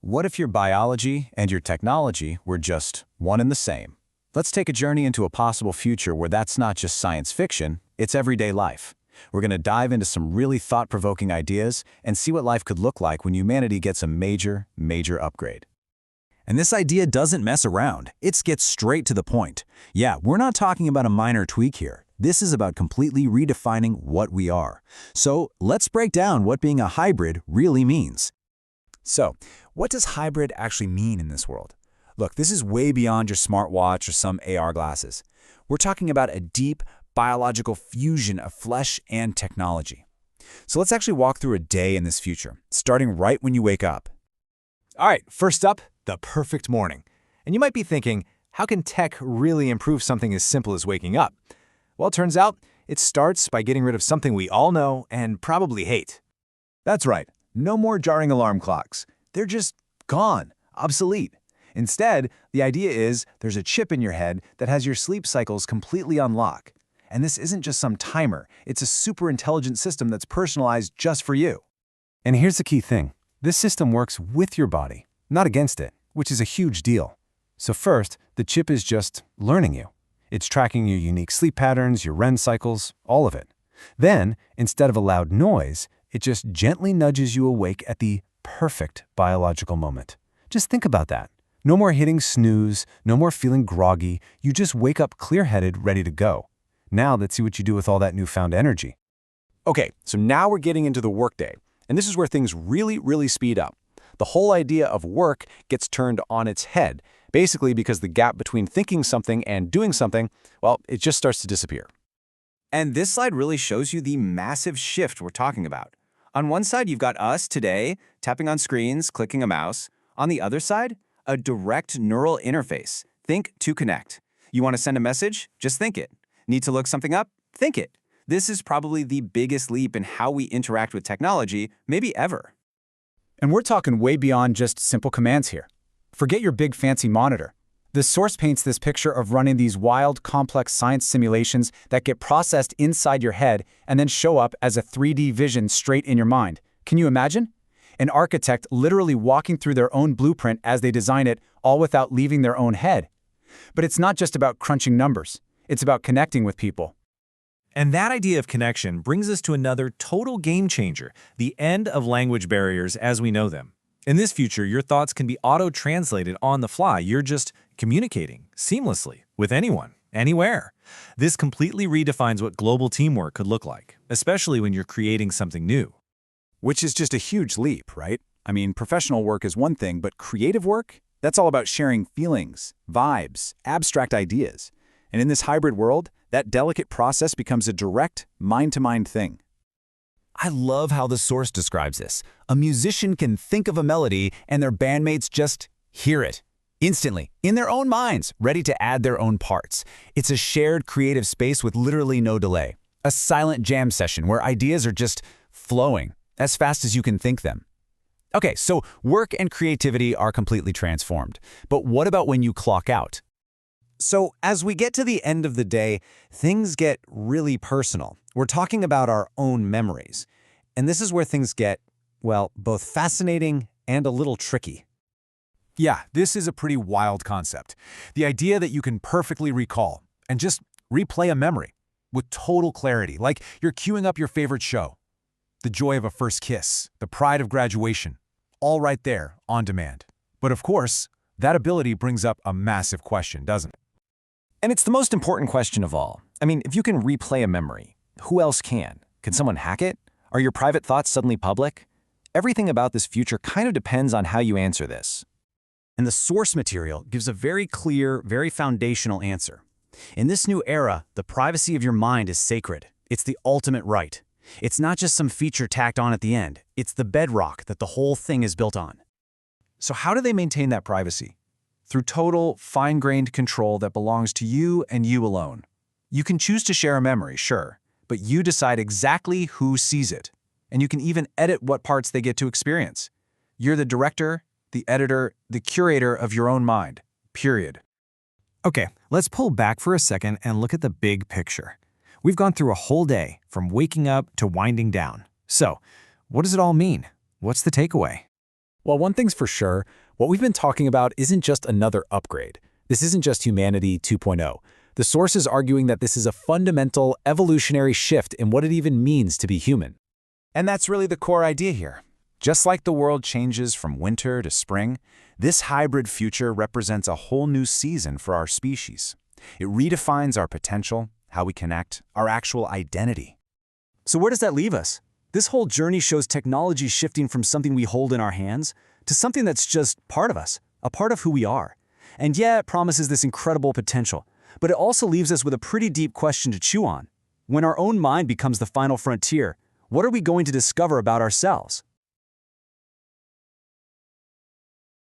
What if your biology and your technology were just one and the same? Let's take a journey into a possible future where that's not just science fiction, it's everyday life. We're going to dive into some really thought-provoking ideas and see what life could look like when humanity gets a major upgrade. And this idea doesn't mess around. It gets straight to the point. Yeah, we're not talking about a minor tweak here. This is about completely redefining what we are. So let's break down what being a hybrid really means. So, what does hybrid actually mean in this world? Look, this is way beyond your smartwatch or some AR glasses. We're talking about a deep, biological fusion of flesh and technology. So let's actually walk through a day in this future, starting right when you wake up. All right, first up, the perfect morning. And you might be thinking, how can tech really improve something as simple as waking up? Well, it turns out it starts by getting rid of something we all know and probably hate. That's right. No more jarring alarm clocks. They're just gone, obsolete. Instead, the idea is there's a chip in your head that has your sleep cycles completely on lock. And this isn't just some timer. It's a super intelligent system that's personalized just for you. And here's the key thing. This system works with your body, not against it, which is a huge deal. So first, the chip is just learning you. It's tracking your unique sleep patterns, your REM cycles, all of it. Then, instead of a loud noise, it just gently nudges you awake at the perfect biological moment. Just think about that. No more hitting snooze, no more feeling groggy. You just wake up clear-headed, ready to go. Now let's see what you do with all that newfound energy. Okay, so now we're getting into the workday. And this is where things really speed up. The whole idea of work gets turned on its head, basically because the gap between thinking something and doing something, well, it just starts to disappear. And this slide really shows you the massive shift we're talking about. On one side, you've got us today, tapping on screens, clicking a mouse. On the other side, a direct neural interface. Think to connect. You want to send a message? Just think it. Need to look something up? Think it. This is probably the biggest leap in how we interact with technology, maybe ever. And we're talking way beyond just simple commands here. Forget your big fancy monitor. The source paints this picture of running these wild, complex science simulations that get processed inside your head and then show up as a 3D vision straight in your mind. Can you imagine? An architect literally walking through their own blueprint as they design it, all without leaving their own head. But it's not just about crunching numbers. It's about connecting with people. And that idea of connection brings us to another total game changer, the end of language barriers as we know them. In this future, your thoughts can be auto-translated on the fly. You're just communicating seamlessly with anyone, anywhere. This completely redefines what global teamwork could look like, especially when you're creating something new. Which is just a huge leap, right? I mean, professional work is one thing, but creative work? That's all about sharing feelings, vibes, abstract ideas. And in this hybrid world, that delicate process becomes a direct, mind-to-mind thing. I love how the source describes this. A musician can think of a melody and their bandmates just hear it. Instantly, in their own minds, ready to add their own parts. It's a shared creative space with literally no delay. A silent jam session where ideas are just flowing as fast as you can think them. Okay, so work and creativity are completely transformed. But what about when you clock out? So as we get to the end of the day, things get really personal. We're talking about our own memories. And this is where things get, well, both fascinating and a little tricky. Yeah, this is a pretty wild concept. The idea that you can perfectly recall and just replay a memory with total clarity, like you're queuing up your favorite show. The joy of a first kiss, the pride of graduation, all right there on demand. But of course, that ability brings up a massive question, doesn't it? And it's the most important question of all. I mean, if you can replay a memory, who else can? Can someone hack it? Are your private thoughts suddenly public? Everything about this future kind of depends on how you answer this. And the source material gives a very clear, very foundational answer. In this new era, the privacy of your mind is sacred. It's the ultimate right. It's not just some feature tacked on at the end. It's the bedrock that the whole thing is built on. So how do they maintain that privacy? Through total, fine-grained control that belongs to you and you alone. You can choose to share a memory, sure, but you decide exactly who sees it. And you can even edit what parts they get to experience. You're the director, the editor, the curator of your own mind, period. Okay, let's pull back for a second and look at the big picture. We've gone through a whole day, from waking up to winding down. So, what does it all mean? What's the takeaway? Well, one thing's for sure, what we've been talking about isn't just another upgrade. This isn't just humanity 2.0. The source is arguing that this is a fundamental, evolutionary shift in what it even means to be human. And that's really the core idea here. Just like the world changes from winter to spring, this hybrid future represents a whole new season for our species. It redefines our potential, how we connect, our actual identity. So where does that leave us? This whole journey shows technology shifting from something we hold in our hands to something that's just part of us, a part of who we are. And yeah, it promises this incredible potential, but it also leaves us with a pretty deep question to chew on. When our own mind becomes the final frontier, what are we going to discover about ourselves?